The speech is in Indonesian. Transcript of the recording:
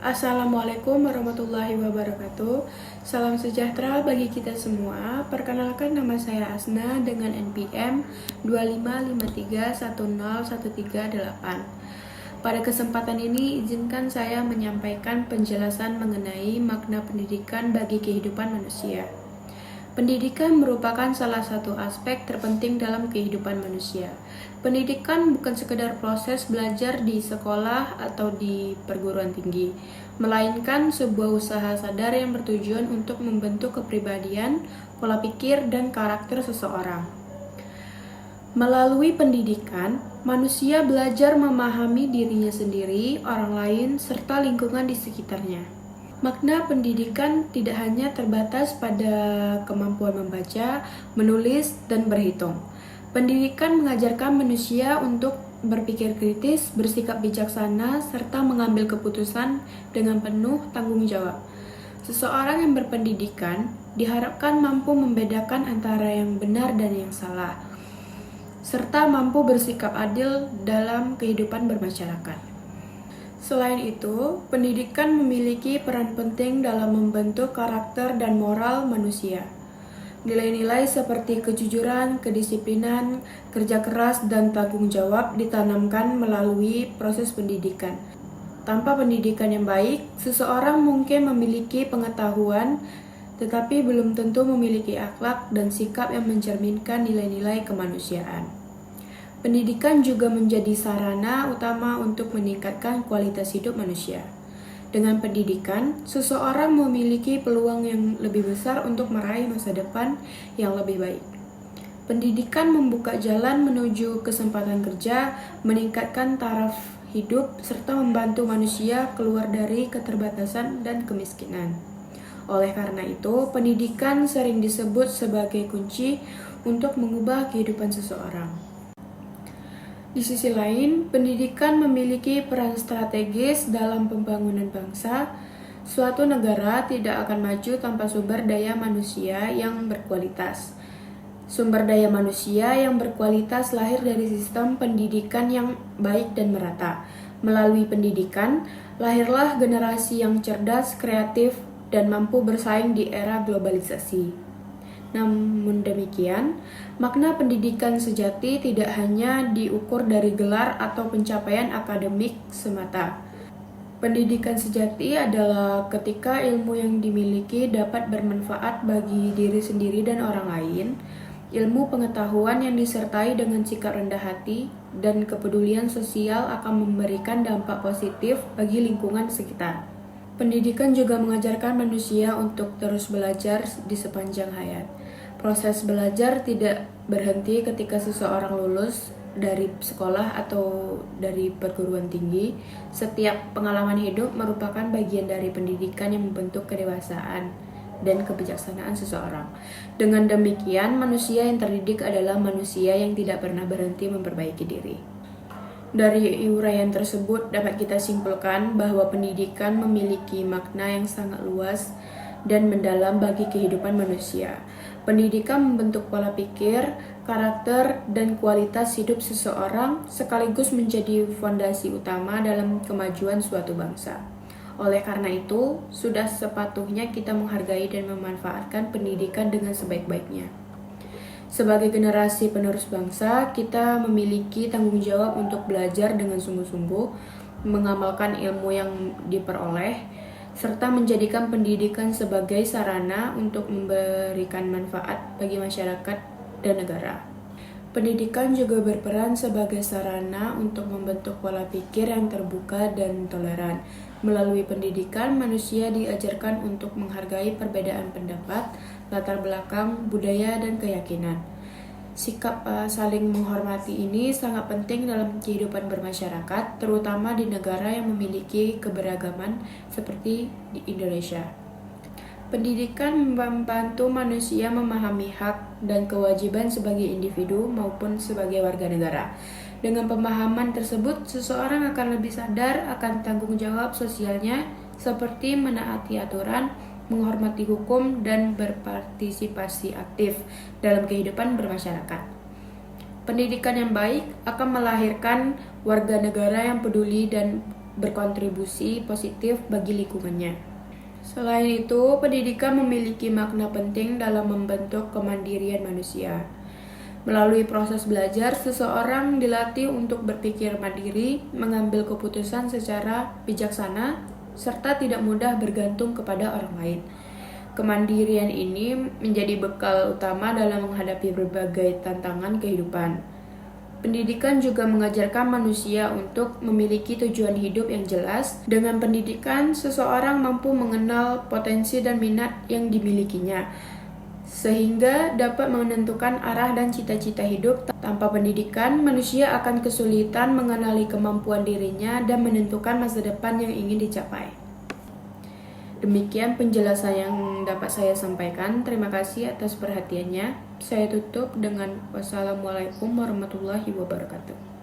Assalamualaikum warahmatullahi wabarakatuh. Salam sejahtera bagi kita semua. Perkenalkan, nama saya Asna dengan NPM 255310138. Pada kesempatan ini, izinkan saya menyampaikan penjelasan mengenai makna pendidikan bagi kehidupan manusia. Pendidikan merupakan salah satu aspek terpenting dalam kehidupan manusia. Pendidikan bukan sekedar proses belajar di sekolah atau di perguruan tinggi, melainkan sebuah usaha sadar yang bertujuan untuk membentuk kepribadian, pola pikir, dan karakter seseorang. Melalui pendidikan, manusia belajar memahami dirinya sendiri, orang lain, serta lingkungan di sekitarnya. Makna pendidikan tidak hanya terbatas pada kemampuan membaca, menulis, dan berhitung. Pendidikan mengajarkan manusia untuk berpikir kritis, bersikap bijaksana, serta mengambil keputusan dengan penuh tanggung jawab. Seseorang yang berpendidikan diharapkan mampu membedakan antara yang benar dan yang salah, serta mampu bersikap adil dalam kehidupan bermasyarakat. Selain itu, pendidikan memiliki peran penting dalam membentuk karakter dan moral manusia. Nilai-nilai seperti kejujuran, kedisiplinan, kerja keras, dan tanggung jawab ditanamkan melalui proses pendidikan. Tanpa pendidikan yang baik, seseorang mungkin memiliki pengetahuan, tetapi belum tentu memiliki akhlak dan sikap yang mencerminkan nilai-nilai kemanusiaan. Pendidikan juga menjadi sarana utama untuk meningkatkan kualitas hidup manusia. Dengan pendidikan, seseorang memiliki peluang yang lebih besar untuk meraih masa depan yang lebih baik. Pendidikan membuka jalan menuju kesempatan kerja, meningkatkan taraf hidup, serta membantu manusia keluar dari keterbatasan dan kemiskinan. Oleh karena itu, pendidikan sering disebut sebagai kunci untuk mengubah kehidupan seseorang. Di sisi lain, pendidikan memiliki peran strategis dalam pembangunan bangsa. Suatu negara tidak akan maju tanpa sumber daya manusia yang berkualitas. Sumber daya manusia yang berkualitas lahir dari sistem pendidikan yang baik dan merata. Melalui pendidikan, lahirlah generasi yang cerdas, kreatif, dan mampu bersaing di era globalisasi. Namun demikian, makna pendidikan sejati tidak hanya diukur dari gelar atau pencapaian akademik semata. Pendidikan sejati adalah ketika ilmu yang dimiliki dapat bermanfaat bagi diri sendiri dan orang lain, ilmu pengetahuan yang disertai dengan sikap rendah hati dan kepedulian sosial akan memberikan dampak positif bagi lingkungan sekitar. Pendidikan juga mengajarkan manusia untuk terus belajar di sepanjang hayat. Proses belajar tidak berhenti ketika seseorang lulus dari sekolah atau dari perguruan tinggi. Setiap pengalaman hidup merupakan bagian dari pendidikan yang membentuk kedewasaan dan kebijaksanaan seseorang. Dengan demikian, manusia yang terdidik adalah manusia yang tidak pernah berhenti memperbaiki diri. Dari uraian tersebut dapat kita simpulkan bahwa pendidikan memiliki makna yang sangat luas dan mendalam bagi kehidupan manusia. Pendidikan membentuk pola pikir, karakter, dan kualitas hidup seseorang sekaligus menjadi fondasi utama dalam kemajuan suatu bangsa. Oleh karena itu, sudah sepatutnya kita menghargai dan memanfaatkan pendidikan dengan sebaik-baiknya. Sebagai generasi penerus bangsa, kita memiliki tanggung jawab untuk belajar dengan sungguh-sungguh, mengamalkan ilmu yang diperoleh, serta menjadikan pendidikan sebagai sarana untuk memberikan manfaat bagi masyarakat dan negara. Pendidikan juga berperan sebagai sarana untuk membentuk pola pikir yang terbuka dan toleran. Melalui pendidikan, manusia diajarkan untuk menghargai perbedaan pendapat, latar belakang, budaya, dan keyakinan. Sikap saling menghormati ini sangat penting dalam kehidupan bermasyarakat, terutama di negara yang memiliki keberagaman seperti di Indonesia. Pendidikan membantu manusia memahami hak dan kewajiban sebagai individu maupun sebagai warga negara. Dengan pemahaman tersebut, seseorang akan lebih sadar akan tanggung jawab sosialnya seperti menaati aturan, menghormati hukum, dan berpartisipasi aktif dalam kehidupan bermasyarakat. Pendidikan yang baik akan melahirkan warga negara yang peduli dan berkontribusi positif bagi lingkungannya. Selain itu, pendidikan memiliki makna penting dalam membentuk kemandirian manusia. Melalui proses belajar, seseorang dilatih untuk berpikir mandiri, mengambil keputusan secara bijaksana, serta tidak mudah bergantung kepada orang lain. Kemandirian ini menjadi bekal utama dalam menghadapi berbagai tantangan kehidupan. Pendidikan juga mengajarkan manusia untuk memiliki tujuan hidup yang jelas. Dengan pendidikan, seseorang mampu mengenal potensi dan minat yang dimilikinya, sehingga dapat menentukan arah dan cita-cita hidup. Tanpa pendidikan, manusia akan kesulitan mengenali kemampuan dirinya dan menentukan masa depan yang ingin dicapai. Demikian penjelasan yang dapat saya sampaikan. Terima kasih atas perhatiannya. Saya tutup dengan wassalamualaikum warahmatullahi wabarakatuh.